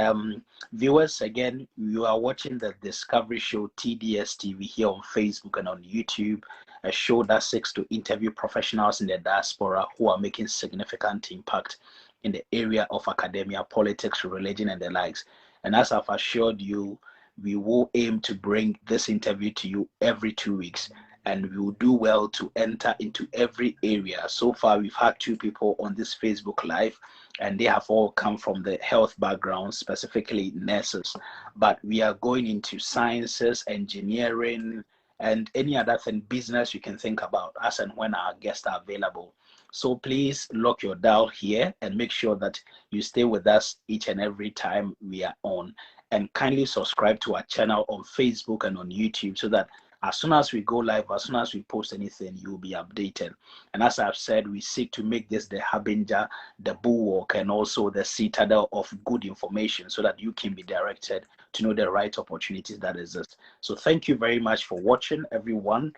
Viewers, again, you are watching the Discovery Show TDS TV here on Facebook and on YouTube, a show that seeks to interview professionals in the diaspora who are making significant impact in the area of academia, politics, religion, and the likes. And as I've assured you, we will aim to bring this interview to you every 2 weeks, and we will do well to enter into every area. So far, we've had 2 people on this Facebook Live, and they have all come from the health background, specifically nurses. But we are going into sciences, engineering, and any other thing, business you can think about, as and when our guests are available. So please lock your dial here and make sure that you stay with us each and every time we are on. And kindly subscribe to our channel on Facebook and on YouTube, so that as soon as we go live, as soon as we post anything, you'll be updated. And as I've said, we seek to make this the harbinger, the bulwark, and also the citadel of good information, so that you can be directed to know the right opportunities that exist. So thank you very much for watching, everyone.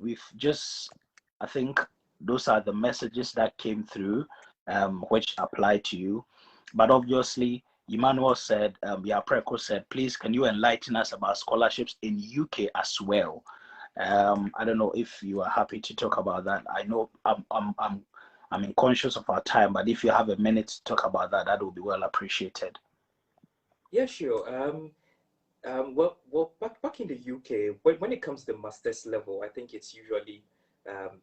We've just, I think those are the messages that came through, which apply to you. But obviously, Emmanuel said, Preco said, please, can you enlighten us about scholarships in UK as well? I don't know if you are happy to talk about that. I know I'm conscious of our time, but if you have a minute to talk about that, that would be well appreciated. Yeah, sure. Well, back in the UK, when it comes to the master's level, I think it's usually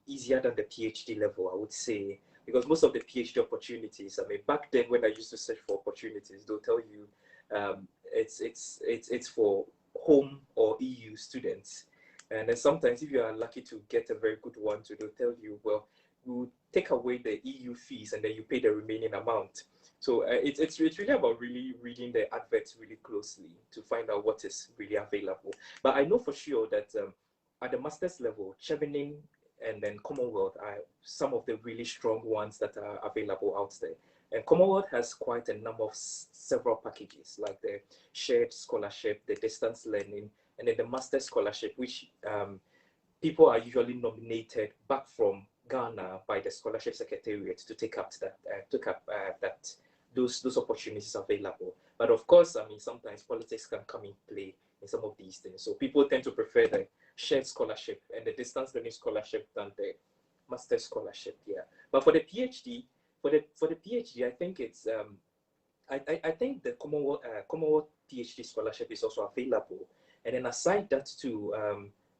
easier than the PhD level, I would say, because most of the PhD opportunities, I mean, back then when I used to search for opportunities, they'll tell you it's for home or EU students. And then sometimes if you are lucky to get a very good one, they'll tell you, well, we'll take away the EU fees and then you pay the remaining amount. So it's really about really reading the adverts really closely to find out what is really available. But I know for sure that at the master's level, Chevening and then Commonwealth are some of the really strong ones that are available out there. And Commonwealth has quite a number of several packages, like the shared scholarship, the distance learning, and then the master's scholarship, which people are usually nominated back from Ghana by the scholarship secretariat to take up those opportunities available. But of course, I mean, sometimes politics can come in play in some of these things. So people tend to prefer the shared scholarship and the distance learning scholarship than the master's scholarship. Yeah. But for the PhD, for the PhD, I think it's I think the Commonwealth PhD scholarship is also available. And then aside that too,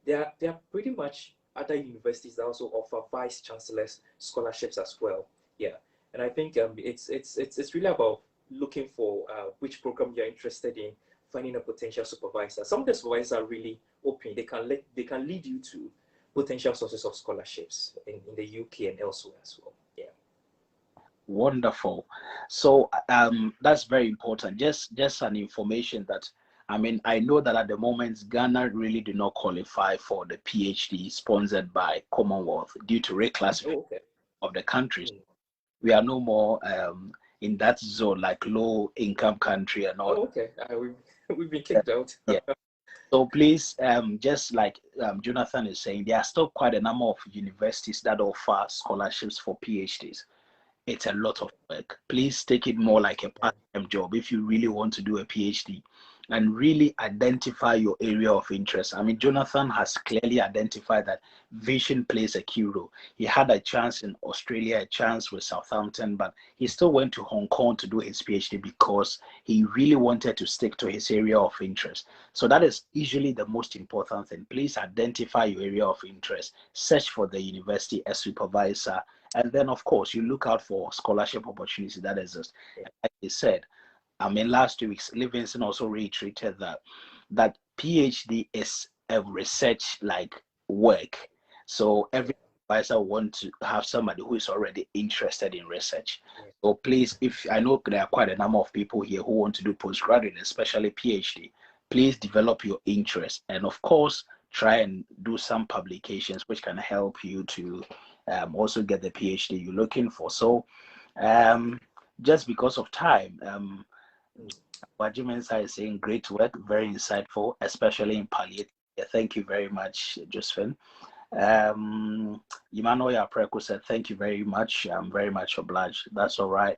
they are pretty much other universities that also offer vice chancellors scholarships as well. Yeah, and I think it's really about looking for which program you're interested in, finding a potential supervisor. Some of the supervisors are really open. They can lead you to potential sources of scholarships in the UK and elsewhere as well. Yeah. Wonderful. So that's very important. Just an information that I mean, I know that at the moment Ghana really do not qualify for the PhD sponsored by Commonwealth due to reclassification Oh, okay. of the countries. Mm. We are no more in that zone like low income country and all. Oh, okay. We've been kicked out. Yeah. So please, just like Jonathan is saying, there are still quite a number of universities that offer scholarships for PhDs. It's a lot of work. Please take it more like a part-time job if you really want to do a PhD and really identify your area of interest. I mean, Jonathan has clearly identified that vision plays a key role. He had a chance in Australia, a chance with Southampton, but he still went to Hong Kong to do his PhD because he really wanted to stick to his area of interest. So that is usually the most important thing. Please identify your area of interest, search for the university, a supervisor, and then, of course, you look out for scholarship opportunities that exist. Like he said, I mean, last 2 weeks, Livingston also reiterated that PhD is a research like work. So every advisor want to have somebody who is already interested in research. So please, if I know there are quite a number of people here who want to do postgraduate, especially PhD, please develop your interest and of course try and do some publications which can help you to also get the PhD you're looking for. So just because of time, Wajimensa is saying great work, very insightful, especially in palliative. Yeah, thank you very much, Josephine. Emmanuel Yapreko said, thank you very much. I'm very much obliged. That's all right.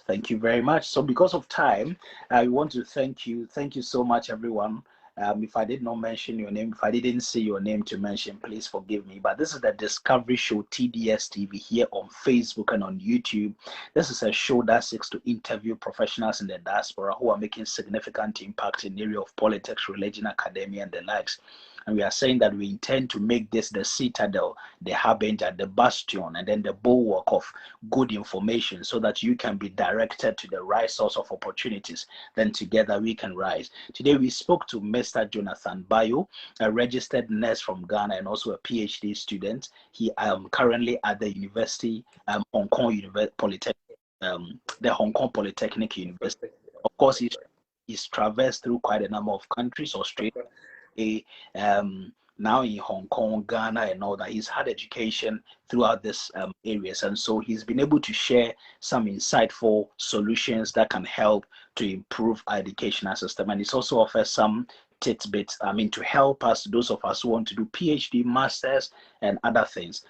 Thank you very much. So because of time, I want to thank you. Thank you so much, everyone. If I did not mention your name, if I didn't see your name to mention, please forgive me. But this is the Discovery Show TDS TV here on Facebook and on YouTube. This is a show that seeks to interview professionals in the diaspora who are making significant impact in the area of politics, religion, academia, and the likes. And we are saying that we intend to make this the citadel, the harbinger, the bastion, and then the bulwark of good information so that you can be directed to the right source of opportunities. Then together we can rise. Today we spoke to Mr. Jonathan Bayuo, a registered nurse from Ghana and also a PhD student. He currently at the University, Hong Kong Polytechnic, the Hong Kong Polytechnic University. Of course, he's traversed through quite a number of countries, Australia, now in Hong Kong, Ghana, and all that. He's had education throughout these areas, and so he's been able to share some insightful solutions that can help to improve our educational system. And he's also offers some tidbits, I mean, to help us, those of us who want to do PhD, masters, and other things.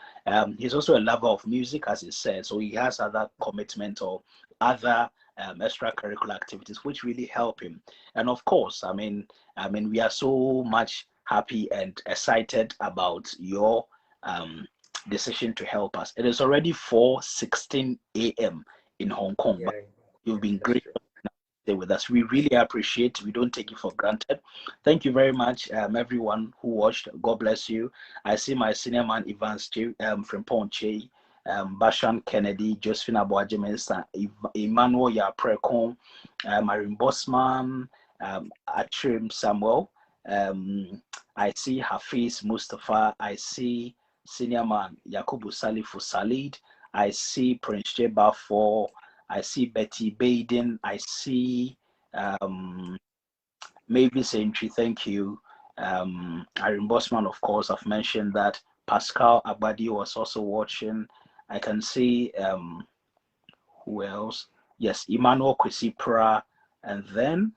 He's also a lover of music, as he said, so he has other commitment or other extracurricular activities which really help him. And of course, I mean we are so much happy and excited about your decision to help us. It is already 4:16 a.m. in Hong Kong, but you've been great with us. We really appreciate. We don't take it for granted. Thank you very much, everyone who watched. God bless you. I see my senior man Evans from Ponche, Bashan Kennedy, Josephine Aboajimensa, Emmanuel Yapreko, Marin Bosman, Achim Samuel. I see Hafiz Mustafa. I see senior man Yakubu Salifu Salid. I see Prince Jebafo. I see Betty Baden. I see Mavis Entry. Thank you. Irene Bosman, of course, I've mentioned that. Pascal Abadi was also watching. I can see who else? Yes, Emmanuel Kwisipra. And then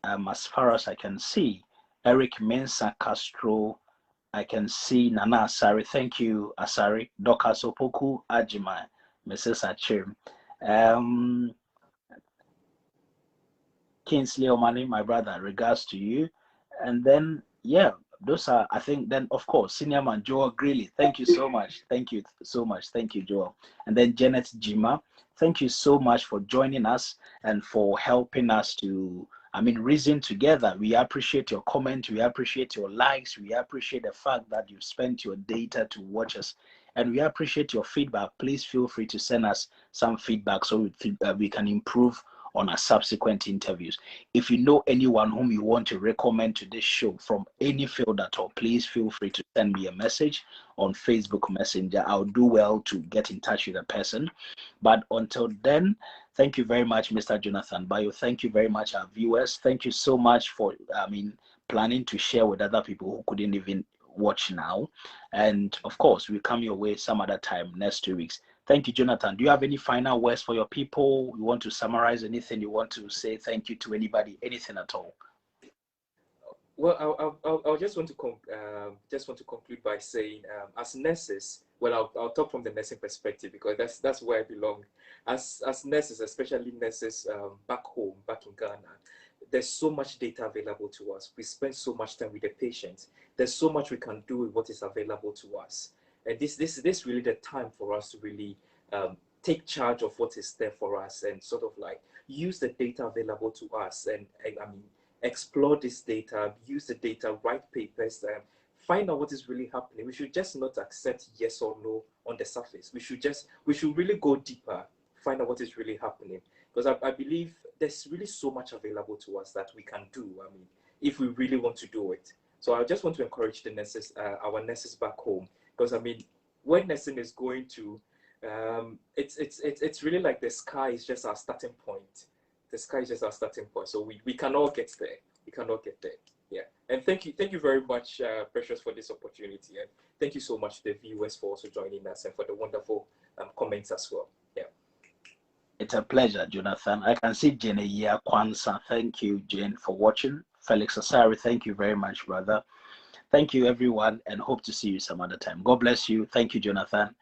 as far as I can see, Eric Mensa Castro. I can see Nana Asari. Thank you, Asari. Dr. Sopoku Ajima, Mrs. Achim. Kingsley Omani, my brother, regards to you. And then, yeah, those are, I think, then, of course, Senior Man Joel Greeley. Thank you so much. Thank you so much. Thank you, Joel. And then Janet Jima. Thank you so much for joining us and for helping us to reason together. We appreciate your comment. We appreciate your likes. We appreciate the fact that you spent your data to watch us. And we appreciate your feedback. Please feel free to send us some feedback so we can improve on our subsequent interviews. If you know anyone whom you want to recommend to this show from any field at all, please feel free to send me a message on Facebook Messenger. I'll do well to get in touch with the person. But until then, thank you very much, Mr. Jonathan Bayuo. Thank you very much, our viewers. Thank you so much for planning to share with other people who couldn't even watch now. And of course, we'll come your way some other time next 2 weeks. Thank you, Jonathan. Do you have any final words for your people? You want to summarize anything? You want to say thank you to anybody? Anything at all? Well, I'll just want to conclude by saying, as nurses, well, I'll talk from the nursing perspective because that's where I belong. As nurses, especially nurses back home, back in Ghana, there's so much data available to us. We spend so much time with the patients. There's so much we can do with what is available to us. And this really the time for us to really take charge of what is there for us and sort of like use the data available to us and explore this data, use the data, write papers, find out what is really happening. We should just not accept yes or no on the surface. We should really go deeper, find out what is really happening. Because I believe there's really so much available to us that we can do, if we really want to do it. So I just want to encourage the nurses, our nurses back home, because when nursing is going to, it's really like the sky is just our starting point. The sky is just our starting point. So we can all get there. We can all get there. Yeah. And thank you very much, Precious, for this opportunity. And thank you so much to the viewers for also joining us and for the wonderful comments as well. Yeah. It's a pleasure, Jonathan. I can see Jane Kwanzaa. Thank you, Jane, for watching. Felix Asari, thank you very much, brother. Thank you, everyone, and hope to see you some other time. God bless you. Thank you, Jonathan.